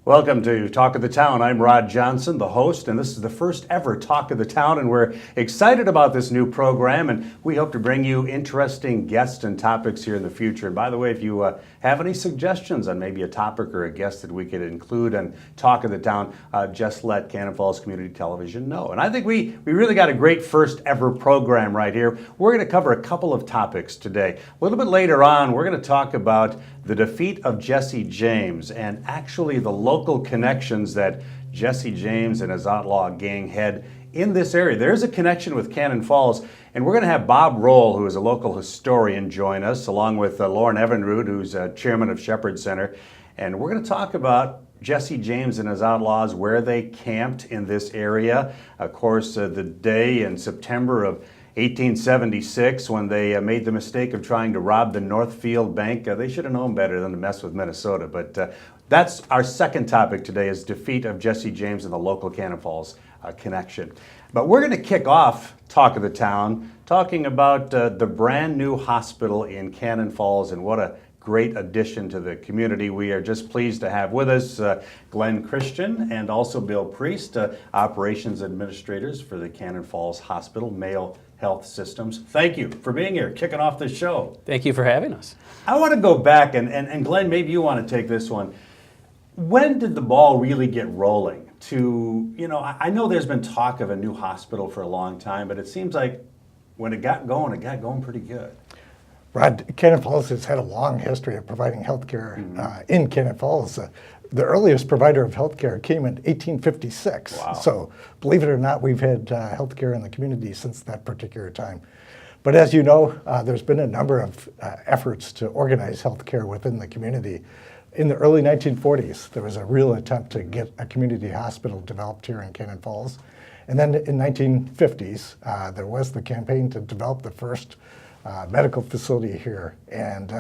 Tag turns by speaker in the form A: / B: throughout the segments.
A: Welcome to Talk of the Town. I'm Rod Johnson, the host, and this is the first ever Talk of the Town, and we're excited about this new program, and we hope to bring you interesting guests and topics here in the future. And by the way, if you have any suggestions on maybe a topic or a guest that we could include on Talk of the Town, just let Cannon Falls Community Television know. And I think we really got a great first ever program right here. We're going to cover a couple of topics today. A little bit later on, we're going to talk about the defeat of Jesse James and actually the local connections that Jesse James and his outlaw gang had in this area. There's a connection with Cannon Falls, and we're going to have Bob Roll, who is a local historian, join us, along with Lauren Evinrude, who's chairman of Shepherd Center. And we're going to talk about Jesse James and his outlaws, where they camped in this area. Of course, the day in September of 1876, when they made the mistake of trying to rob the Northfield Bank. They should have known better than to mess with Minnesota. But that's our second topic today, is defeat of Jesse James and the local Cannon Falls connection. But we're going to kick off Talk of the Town talking about the brand new hospital in Cannon Falls, and what a great addition to the community. We are just pleased to have with us Glenn Christian and also Bill Priest, operations administrators for the Cannon Falls Hospital, Mayo Health Systems. Thank you for being here, kicking off the show.
B: Thank you for having us.
A: I want to go back, and Glenn, maybe you want to take this one. When did the ball really get rolling to, I know there's been talk of a new hospital for a long time, but it seems like when it got going pretty good.
C: Rod, Cannon Falls has had a long history of providing health care in Cannon Falls. The earliest provider of health care came in 1856.
A: Wow.
C: So believe it or not, we've had health care in the community since that particular time. But as you know, there's been a number of efforts to organize health care within the community. In the early 1940s, there was a real attempt to get a community hospital developed here in Cannon Falls. And then in 1950s, there was the campaign to develop the first medical facility here. And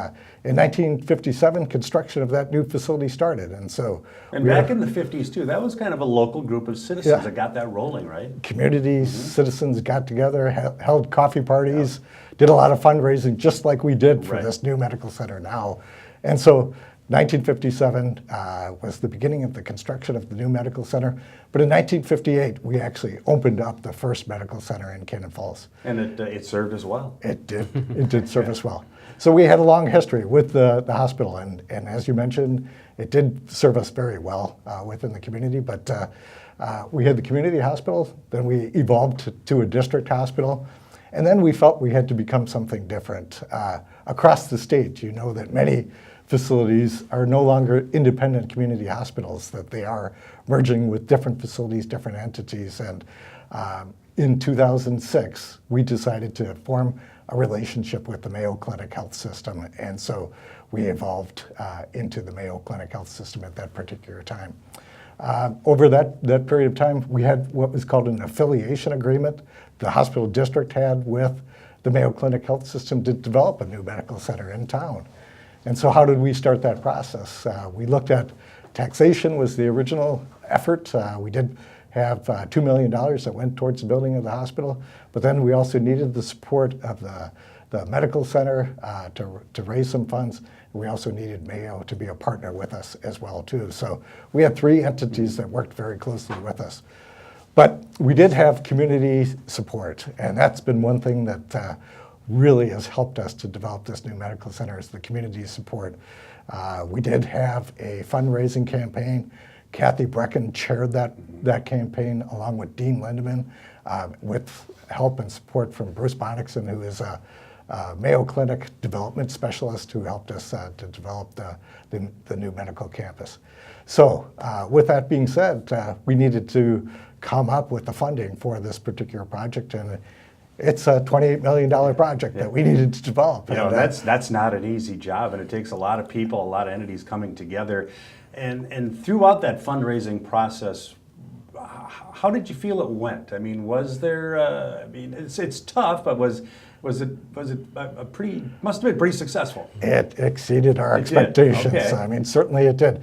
C: in 1957, construction of that new facility started.
A: And back in the 50s too, that was kind of a local group of citizens that got that rolling, right?
C: Communities, citizens got together, held coffee parties, did a lot of fundraising, just like we did for this new medical center now. And so 1957 was the beginning of the construction of the new medical center. But in 1958, we actually opened up the first medical center in Cannon Falls.
A: And it served us well.
C: It did. It did serve us well. So we had a long history with the hospital. And as you mentioned, it did serve us very well within the community. But we had the community hospital. Then we evolved to a district hospital. And then we felt we had to become something different. Across the state, you know that many facilities are no longer independent community hospitals, that they are merging with different facilities, different entities. And in 2006, we decided to form a relationship with the Mayo Clinic Health System. And so we evolved into the Mayo Clinic Health System at that particular time. Over that period of time, we had what was called an affiliation agreement the hospital district had with the Mayo Clinic Health System to develop a new medical center in town. And so how did we start that process? We looked at taxation was the original effort. We did have $2 million that went towards the building of the hospital, but then we also needed the support of the medical center to raise some funds. We also needed Mayo to be a partner with us as well too. So we had three entities that worked very closely with us. But we did have community support, and that's been one thing that really has helped us to develop this new medical center, is the community support. We did have a fundraising campaign. Kathy Brecken chaired that campaign along with Dean Lindeman, with help and support from Bruce Bonnickson, who is a Mayo Clinic development specialist who helped us to develop the new medical campus. So with that being said, we needed to come up with the funding for this particular project, and it's a $28 million project that we needed to develop.
A: That's not an easy job, and it takes a lot of people, a lot of entities coming together. And throughout that fundraising process, how did you feel it went? I mean, was there? It's tough, but was it a pretty? Must have been pretty successful.
C: It exceeded our expectations.
A: Okay.
C: I mean, certainly it did.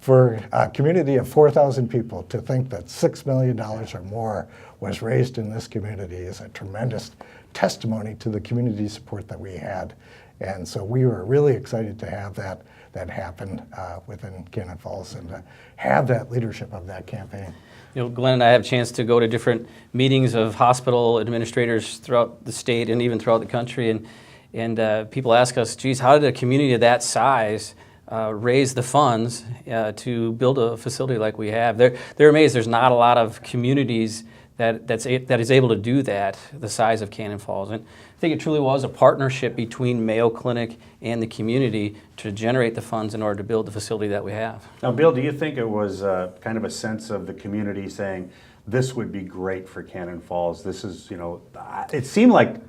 C: For a community of 4,000 people to think that $6 million or more was raised in this community is a tremendous testimony to the community support that we had. And so we were really excited to have that happen within Cannon Falls and have that leadership of that campaign.
B: Glenn and I have a chance to go to different meetings of hospital administrators throughout the state and even throughout the country, and people ask us, geez, how did a community of that size raise the funds to build a facility like we have? They're amazed. There's not a lot of communities that is able to do that, the size of Cannon Falls. And I think it truly was a partnership between Mayo Clinic and the community to generate the funds in order to build the facility that we have.
A: Now, Bill, do you think it was kind of a sense of the community saying, this would be great for Cannon Falls? This is, it seemed like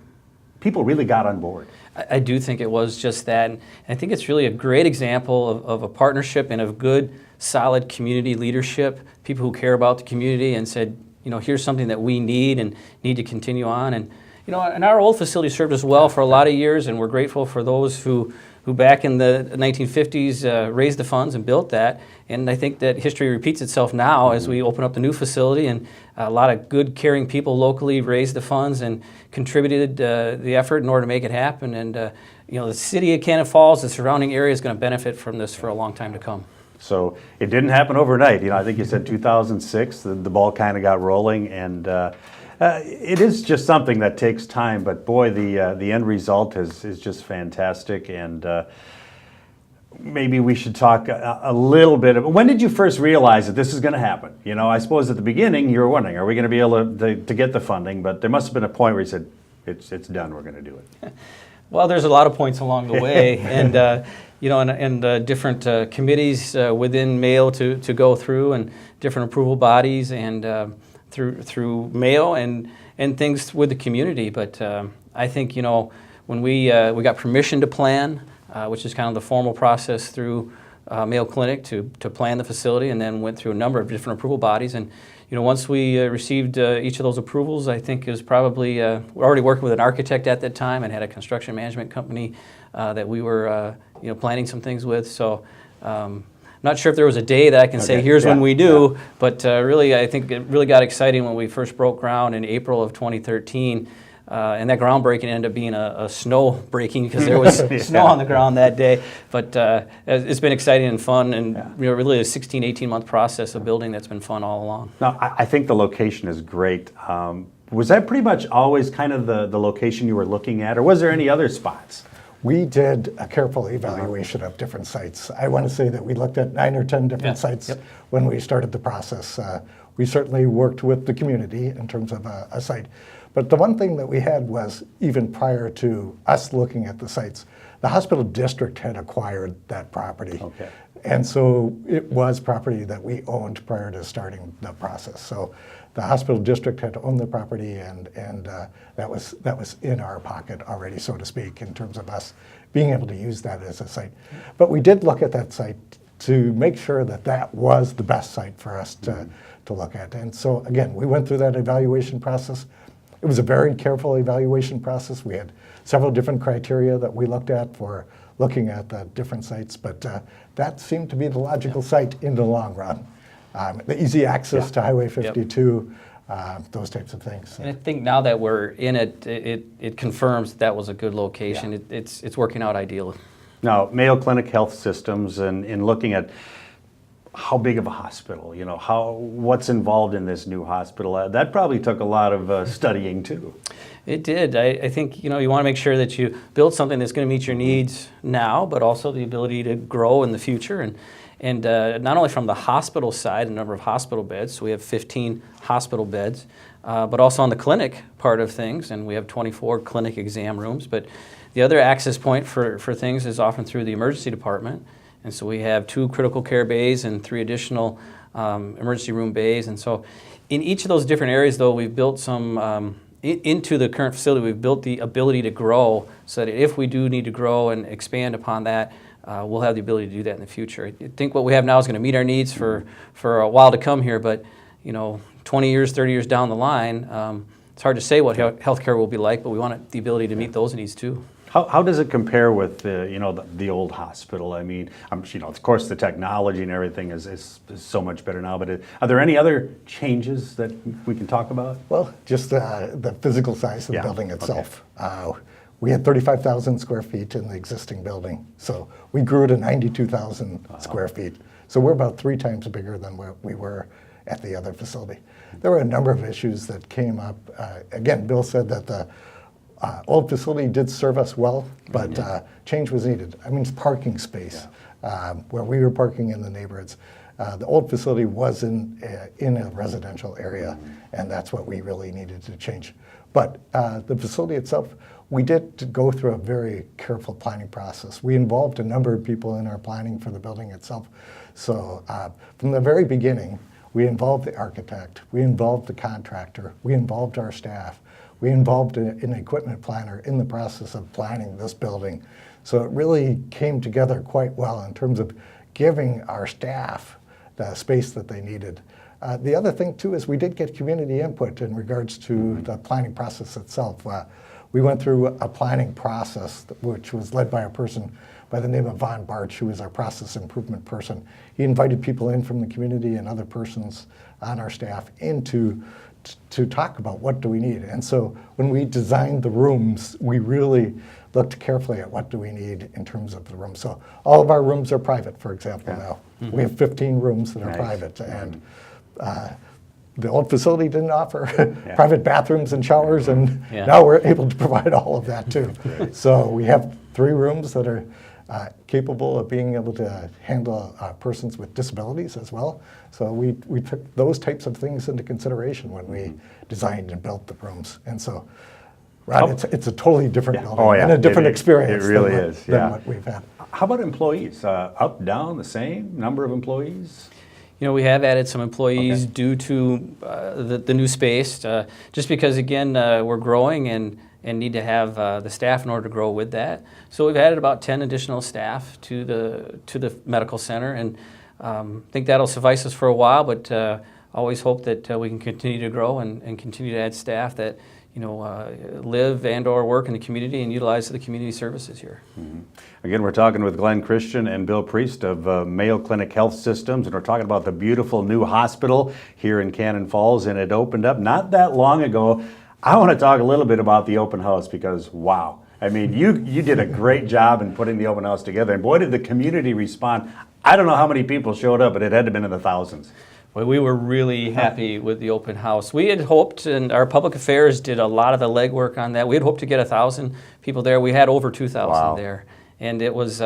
A: people really got on board.
B: I do think it was just that. And I think it's really a great example of a partnership and of good, solid community leadership, people who care about the community and said, here's something that we need and need to continue on. And, and our old facility served us well for a lot of years, and we're grateful for those who back in the 1950s raised the funds and built that. And I think that history repeats itself now as we open up the new facility, and a lot of good, caring people locally raised the funds and contributed the effort in order to make it happen. And the city of Cannon Falls, the surrounding area, is going to benefit from this for a long time to come.
A: So it didn't happen overnight. I think you said 2006, the ball kind of got rolling, and it is just something that takes time. But boy, the end result is just fantastic. And maybe we should talk a little bit about, when did you first realize that this is going to happen? I suppose at the beginning you were wondering, are we going to be able to get the funding? But there must have been a point where you said, it's done, we're going to do it.
B: Well, there's a lot of points along the way, and and different committees within Mayo to go through, and different approval bodies, and through Mayo and things with the community. But I think when we got permission to plan, which is kind of the formal process through Mayo Clinic to plan the facility, and then went through a number of different approval bodies. And once we received each of those approvals, I think it was probably, we're already working with an architect at that time and had a construction management company that we were planning some things with. So not sure if there was a day that I can say, here's when we do, but really I think it really got exciting when we first broke ground in April of 2013. And that groundbreaking ended up being a snow breaking because there was snow on the ground that day. But it's been exciting and fun, and really a 16, 18-month process of building that's been fun all along.
A: Now, I think the location is great. Was that pretty much always kind of the location you were looking at, or was there any other spots?
C: We did a careful evaluation of different sites. I want to say that we looked at 9 or 10 different sites when we started the process. We certainly worked with the community in terms of a site. But the one thing that we had was, even prior to us looking at the sites, the hospital district had acquired that property.
A: Okay.
C: And so it was property that we owned prior to starting the process. So the hospital district had owned the property, and that was in our pocket already, so to speak, in terms of us being able to use that as a site. But we did look at that site to make sure that that was the best site for us to look at. And so again, we went through that evaluation process. It was a very careful evaluation process. We had several different criteria that we looked at for looking at the different sites, but that seemed to be the logical site in the long run. The easy access to Highway 52, those types of things.
B: And I think now that we're in it, it confirms that was a good location. It's working out ideally.
A: Now, Mayo Clinic Health Systems, and in looking at how big of a hospital, what's involved in this new hospital, that probably took a lot of studying too.
B: It did. I think you want to make sure that you build something that's going to meet your needs now, but also the ability to grow in the future, and not only from the hospital side, the number of hospital beds. So we have 15 hospital beds, but also on the clinic part of things, and we have 24 clinic exam rooms. But the other access point for things is often through the emergency department. And so we have 2 critical care bays and 3 additional emergency room bays. And so in each of those different areas, though, we've built some, into the current facility, we've built the ability to grow so that if we do need to grow and expand upon that, we'll have the ability to do that in the future. I think what we have now is going to meet our needs for a while to come here, but 20 years, 30 years down the line, it's hard to say what healthcare will be like, but we want the ability to meet those needs too.
A: How does it compare with the old hospital? I mean, of course, the technology and everything is so much better now. But are there any other changes that we can talk about?
C: Well, just the physical size of the building itself. we had 35,000 square feet in the existing building. So we grew to 92,000 square feet. So we're about 3 times bigger than what we were at the other facility. There were a number of issues that came up. Again, Bill said that the old facility did serve us well, but change was needed. I mean, it's parking space where we were parking in the neighborhoods. The old facility was in a residential area, and that's what we really needed to change. But the facility itself, we did go through a very careful planning process. We involved a number of people in our planning for the building itself. So from the very beginning, we involved the architect, we involved the contractor, we involved our staff, we involved an equipment planner in the process of planning this building. So it really came together quite well in terms of giving our staff the space that they needed. The other thing too is we did get community input in regards to the planning process itself. We went through a planning process which was led by a person by the name of Von Bartsch, who is our process improvement person. He invited people in from the community and other persons on our staff in to talk about what do we need. And so when we designed the rooms, we really looked carefully at what do we need in terms of the rooms. So all of our rooms are private, for example, now. We have 15 rooms that are private. And the old facility didn't offer private bathrooms and showers, and now we're able to provide all of that too. So we have 3 rooms that are capable of being able to handle persons with disabilities as well. So we took those types of things into consideration when we designed and built the rooms. And so, Rod, it's a totally different building and a different experience.
A: It really
C: than what we've had.
A: How about employees? Up, down, the same number of employees?
B: You know, we have added some employees due to the new space, just because, again, we're growing and need to have the staff in order to grow with that. So we've added about 10 additional staff to the medical center, and I think that'll suffice us for a while, but always hope that we can continue to grow and continue to add staff that, you know, live and or work in the community and utilize the community services here.
A: Again, we're talking with Glenn Christian and Bill Priest of Mayo Clinic Health Systems, and we're talking about the beautiful new hospital here in Cannon Falls, and it opened up not that long ago. I want to talk a little bit about the open house because, wow, I mean, you did a great job in putting the open house together, and boy, did the community respond. I don't know how many people showed up, but it had to have been in the thousands.
B: Well, we were really happy with the open house. We had hoped, and our public affairs did a lot of the legwork on that. We had hoped to get 1,000 people there. We had over 2,000 there, and it was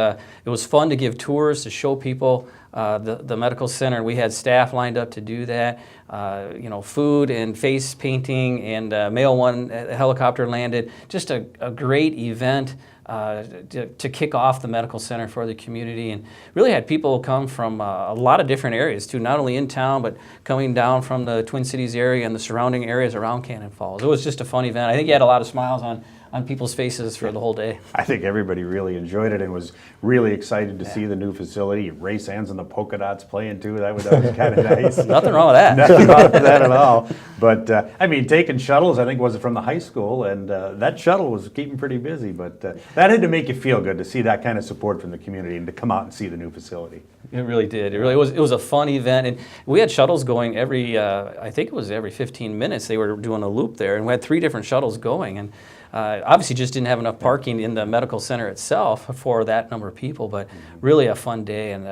B: fun to give tours to show people the medical center. We had staff lined up to do that. You know, food and face painting, and Mayo One helicopter landed. Just a great event. To kick off the medical center for the community, and really had people come from a lot of different areas too, not only in town, but coming down from the Twin Cities area and the surrounding areas around Cannon Falls. It was just a fun event. I think you had a lot of smiles on people's faces for the whole day.
A: I think everybody really enjoyed it and was really excited to see the new facility. Ray Sands and the polka dots playing too. That was kind of nice.
B: Nothing wrong with that.
A: Nothing wrong with that at all. But I mean, taking shuttles, I think was from the high school, and that shuttle was keeping pretty busy. But that had to make you feel good to see that kind of support from the community and to come out and see the new facility.
B: It really did. It really was. It was a fun event, and we had shuttles going every. I think it was every 15 minutes. They were doing a loop there, and we had 3 different shuttles going, and. Obviously just didn't have enough parking in the medical center itself for that number of people, but really a fun day. And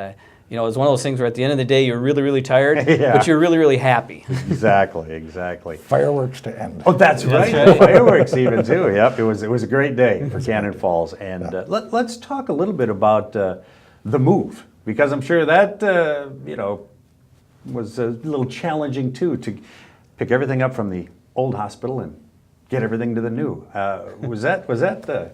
B: you know, it was one of those things where at the end of the day you're really, really tired, but you're really, really happy.
A: Exactly.
C: Fireworks to end.
A: Oh, that's right. Fireworks even too. Yep, it was a great day for Cannon Falls. And let's talk a little bit about the move, because I'm sure that you know, was a little challenging too, to pick everything up from the old hospital and get everything to the new. Was that the?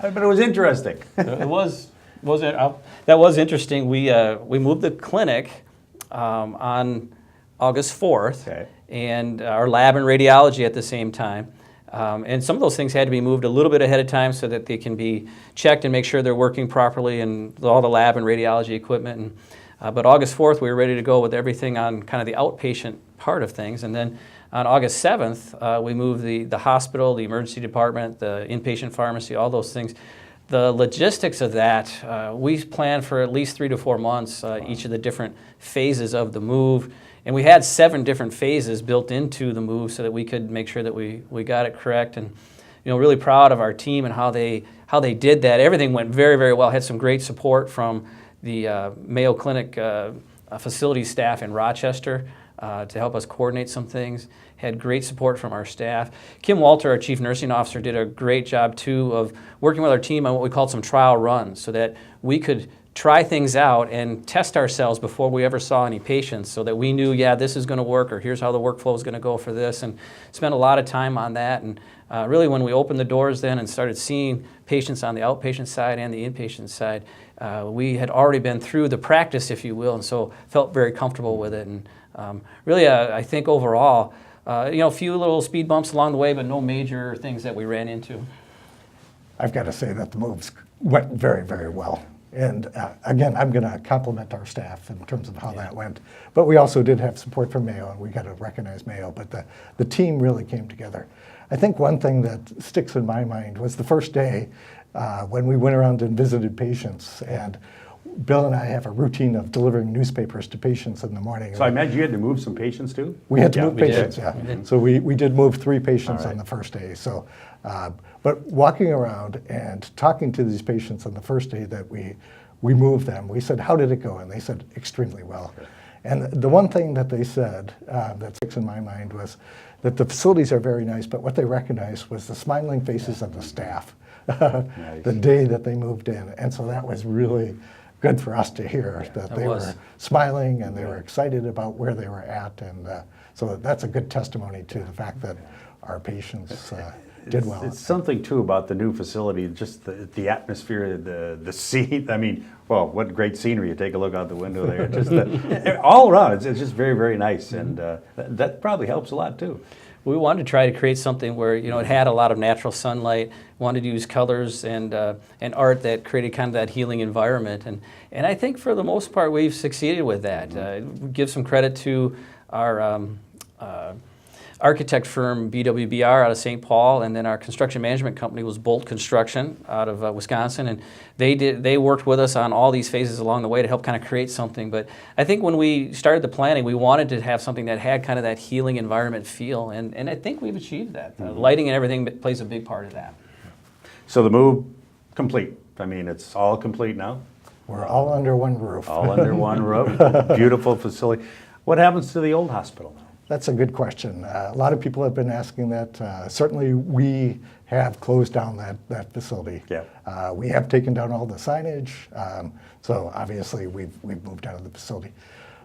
A: But it was interesting.
B: It was. That was interesting. We moved the clinic on August 4th, and our lab and radiology at the same time. And some of those things had to be moved a little bit ahead of time so that they can be checked and make sure they're working properly, and all the lab and radiology equipment. And, but August 4th, we were ready to go with everything on kind of the outpatient part of things, and then. On August 7th, we moved the hospital, the emergency department, the inpatient pharmacy, all those things. The logistics of that, we planned for at least 3 to 4 months, each of the different phases of the move. And we had 7 different phases built into the move so that we could make sure that we got it correct. And really proud of our team and how they did that. Everything went very, very well. Had some great support from the Mayo Clinic facility staff in Rochester to help us coordinate some things. Had great support from our staff. Kim Walter, our Chief Nursing Officer, did a great job too of working with our team on what we called some trial runs so that we could try things out and test ourselves before we ever saw any patients so that we knew, yeah, this is going to work, or here's how the workflow is going to go for this, and spent a lot of time on that. And really when we opened the doors then and started seeing patients on the outpatient side and the inpatient side, we had already been through the practice, if you will, and so felt very comfortable with it. And really, I think overall, a few little speed bumps along the way, but no major things that we ran into.
C: I've got to say that the moves went very, very well. And again, I'm going to compliment our staff in terms of how that went. But we also did have support from Mayo, and we got to recognize Mayo. But the team really came together. I think one thing that sticks in my mind was the first day when we went around and visited patients. And Bill and I have a routine of delivering newspapers to patients in the morning.
A: So I imagine you had to move some patients too?
C: We had to move
B: we did.
C: patients, yeah. So we did move 3 patients
A: All right.
C: on the first day. So, but walking around and talking to these patients on the first day that we moved them, we said, how did it go? And they said, extremely well. And the one thing that they said that sticks in my mind was that the facilities are very nice, but what they recognized was the smiling faces of the staff the day that they moved in. And so that was really good for us to hear that they were smiling and they were excited about where they were at. And so that's a good testimony to the fact that our patients did well.
A: It's something too about the new facility, just the atmosphere, the scene. I mean, well, what great scenery! You take a look out the window there. Just all around, it's just very, very nice, and that probably helps a lot too.
B: We wanted to try to create something where it had a lot of natural sunlight. Wanted to use colors and art that created kind of that healing environment, and I think for the most part we've succeeded with that. Give some credit to our architect firm BWBR out of St. Paul, and then our construction management company was Bolt Construction out of Wisconsin, and they worked with us on all these phases along the way to help kind of create something. But I think when we started the planning, we wanted to have something that had kind of that healing environment feel, and I think we've achieved that. Lighting and everything plays a big part of that.
A: So the move complete. I mean, it's all complete now.
C: We're all under one roof.
A: All under one roof. Beautiful facility. What happens to the old hospital now?
C: That's a good question. A lot of people have been asking that. Certainly, we have closed down that facility.
A: Yeah.
C: We have taken down all the signage, so obviously we've moved out of the facility.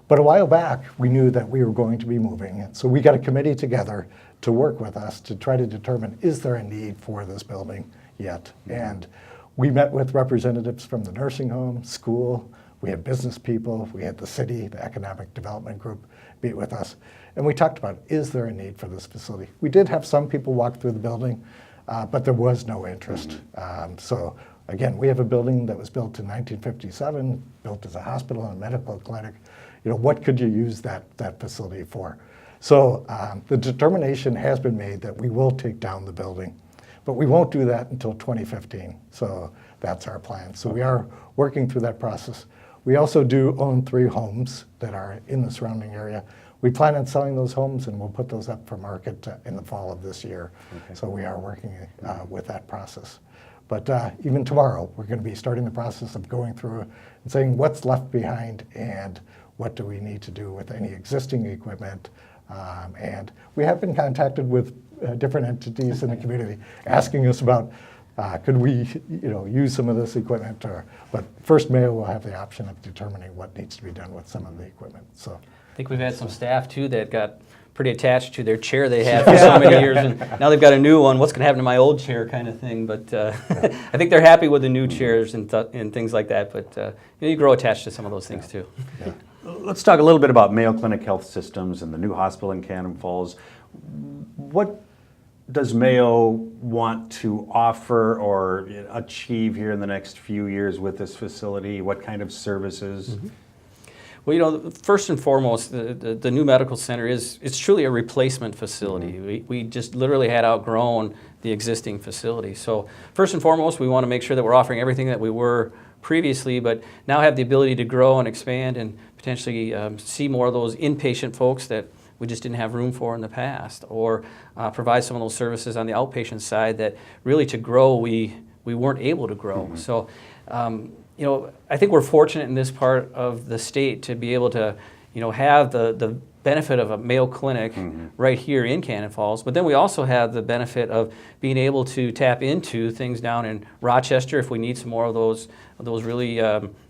C: But a while back, we knew that we were going to be moving, so we got a committee together to work with us to try to determine, is there a need for this building yet? And we met with representatives from the nursing home, school, we had business people, we had the city, the economic development group meet with us. And we talked about, is there a need for this facility? We did have some people walk through the building, but there was no interest. So again, we have a building that was built in 1957, built as a hospital and a medical clinic. What could you use that facility for? So the determination has been made that we will take down the building, but we won't do that until 2015. So that's our plan. So we are working through that process. We also do own 3 homes that are in the surrounding area. We plan on selling those homes, and we'll put those up for market in the fall of this year. Okay. So we are working with that process. But even tomorrow, we're going to be starting the process of going through and saying what's left behind and what do we need to do with any existing equipment. And we have been contacted with different entities in the community asking us about could we use some of this equipment. But first, Mayo will have the option of determining what needs to be done with some of the equipment. So
B: I think we've had some staff too that got pretty attached to their chair they had for so many years, and now they've got a new one. What's going to happen to my old chair, kind of thing? But I think they're happy with the new chairs and things like that. But you grow attached to some of those things too.
C: Yeah.
A: Let's talk a little bit about Mayo Clinic Health Systems and the new hospital in Cannon Falls. What does Mayo want to offer or achieve here in the next few years with this facility? What kind of services?
B: Mm-hmm. Well, first and foremost, the new medical center it's truly a replacement facility. Mm-hmm. We just literally had outgrown the existing facility. So first and foremost, we want to make sure that we're offering everything that we were previously, but now have the ability to grow and expand and potentially see more of those inpatient folks that we just didn't have room for in the past, or provide some of those services on the outpatient side that really to grow we weren't able to grow. So, you know, I think we're fortunate in this part of the state to be able to, you know, have the benefit of a Mayo Clinic right here in Cannon Falls, but then we also have the benefit of being able to tap into things down in Rochester if we need some more of those really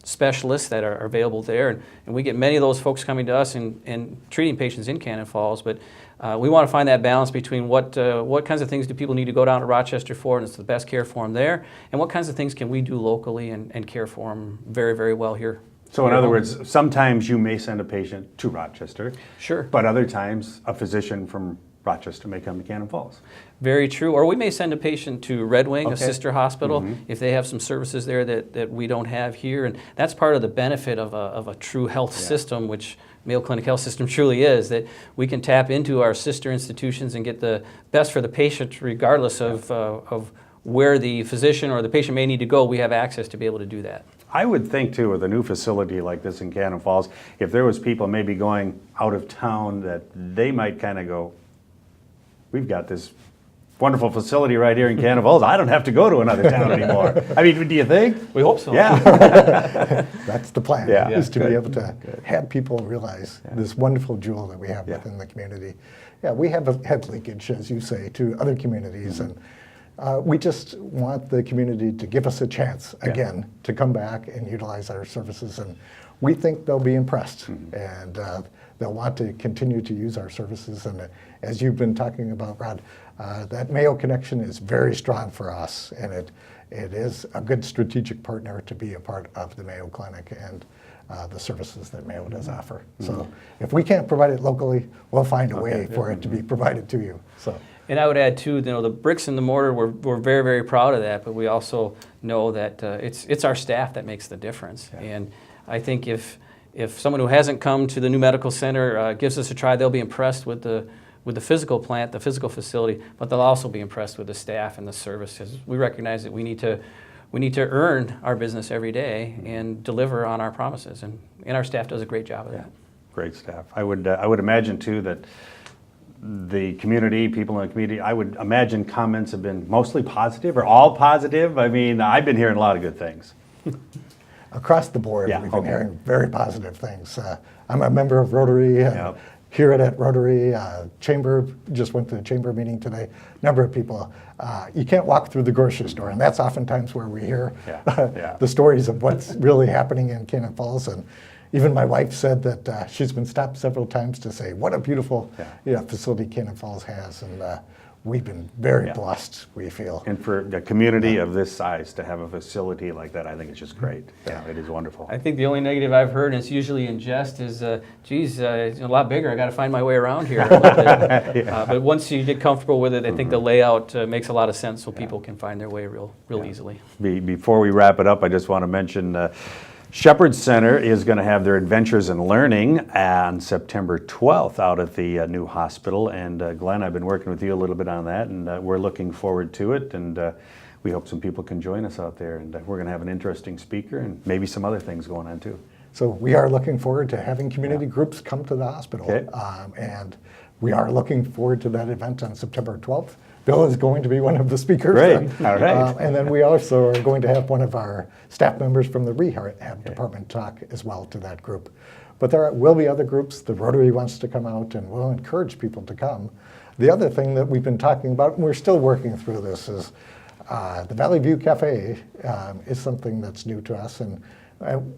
B: specialists that are available there, and we get many of those folks coming to us and treating patients in Cannon Falls, but we want to find that balance between what kinds of things do people need to go down to Rochester for, and it's the best care for them there, and what kinds of things can we do locally and care for them very, very well here.
A: So in other words, sometimes you may send a patient to Rochester.
B: Sure.
A: But other times, a physician from Rochester may come to Cannon Falls.
B: Very true. Or we may send a patient to Red Wing, a
A: Okay.
B: sister hospital, if they have some services there that we don't have here. And that's part of the benefit of a true health system, which Mayo Clinic Health System truly is, that we can tap into our sister institutions and get the best for the patient regardless of where the physician or the patient may need to go. We have access to be able to do that.
A: I would think too, with a new facility like this in Cannon Falls, if there was people maybe going out of town, that they might kind of go, we've got this wonderful facility right here in Cannon Falls. I don't have to go to another town anymore. I mean, do you think?
B: We hope so.
A: Yeah.
C: That's the plan,
A: Yeah.
C: is to
A: Good.
C: be able to have people realize this wonderful jewel that we have within the community. Yeah, we have a head leakage, as you say, to other communities, and we just want the community to give us a chance again to come back and utilize our services, and we think they'll be impressed, and they'll want to continue to use our services. And as you've been talking about, Rod, that Mayo connection is very strong for us, and it is a good strategic partner to be a part of the Mayo Clinic and the services that Mayo does offer. So if we can't provide it locally, we'll find a way for it to be provided to you. So.
B: And I would add too, you know, the bricks and the mortar, we're very, very proud of that, but we also know that it's our staff that makes the difference. And I think if someone who hasn't come to the new medical center gives us a try, they'll be impressed with the physical plant, the physical facility, but they'll also be impressed with the staff and the services. We recognize that we need to earn our business every day and deliver on our promises, and our staff does a great job of that.
A: Great staff. I would imagine too that the community, people in the community, I would imagine comments have been mostly positive or all positive. I mean, I've been hearing a lot of good things.
C: Across the board, we've been hearing very positive things. I'm a member of Rotary, here at Rotary. Chamber, just went to the Chamber meeting today. Number of people. You can't walk through the grocery store, and that's oftentimes where we hear the stories of what's really happening in Cannon Falls. And even my wife said that she's been stopped several times to say what a beautiful facility Cannon Falls has, and we've been very blessed, we feel.
A: And for a community of this size to have a facility like that, I think it's just great. Yeah, it is wonderful.
B: I think the only negative I've heard, and it's usually in jest, is, geez, it's a lot bigger. I got to find my way around here. But once you get comfortable with it, I think the layout makes a lot of sense, so people can find their way real easily.
A: Before we wrap it up, I just want to mention Shepherd Center is going to have their Adventures in Learning on September 12th out at the new hospital. And Glenn, I've been working with you a little bit on that, and we're looking forward to it. And we hope some people can join us out there. And we're going to have an interesting speaker and maybe some other things going on too.
C: So we are looking forward to having community groups come to the hospital. And we are looking forward to that event on September 12th. Bill is going to be one of the speakers.
A: Great. All right.
C: And then we also are going to have one of our staff members from the rehab department talk as well to that group. But there will be other groups. The Rotary wants to come out, and we'll encourage people to come. The other thing that we've been talking about, and we're still working through this, is the Valley View Cafe is something that's new to us, and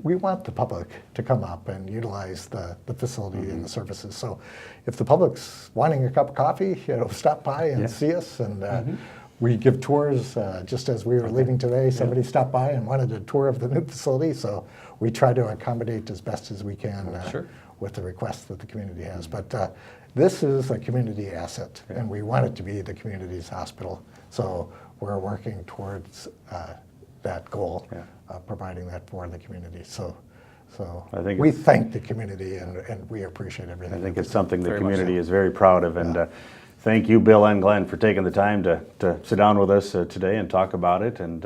C: we want the public to come up and utilize the facility and the services. So if the public's wanting a cup of coffee, stop by and see us. And we give tours. Just as we were leaving today, somebody stopped by and wanted a tour of the new facility. So we try to accommodate as best as we can with the requests that the community has. But this is a community asset, and we want it to be the community's hospital. So we're working towards that goal, providing that for the community. So
A: I think
C: we thank the community, and we appreciate everything.
A: I think it's something the community is very proud of. And thank you, Bill and Glenn, for taking the time to sit down with us today and talk about it. And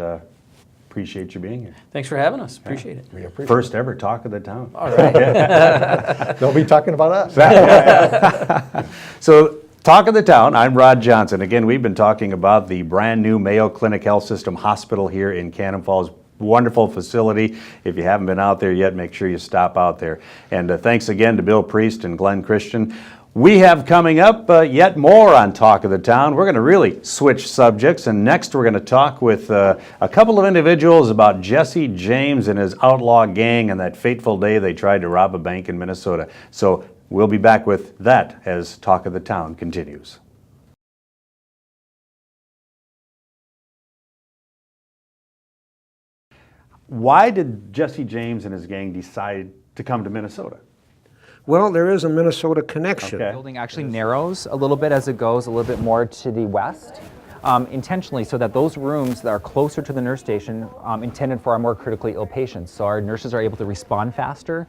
A: appreciate you being here.
B: Thanks for having us. Appreciate it.
C: We appreciate
A: First ever Talk of the Town.
B: All right.
C: it. They'll be talking about us.
A: So, Talk of the Town, I'm Rod Johnson. Again, we've been talking about the brand new Mayo Clinic Health System Hospital here in Cannon Falls. Wonderful facility. If you haven't been out there yet, make sure you stop out there. And thanks again to Bill Priest and Glenn Christian. We have coming up yet more on Talk of the Town. We're going to really switch subjects, and next we're going to talk with a couple of individuals about Jesse James and his outlaw gang and that fateful day they tried to rob a bank in Minnesota. So we'll be back with that as Talk of the Town continues. Why did Jesse James and his gang decide to come to Minnesota?
D: Well, there is a Minnesota connection.
A: Okay.
E: The building actually narrows a little bit as it goes a little bit more to the west, intentionally so that those rooms that are closer to the nurse station intended for our more critically ill patients. So our nurses are able to respond faster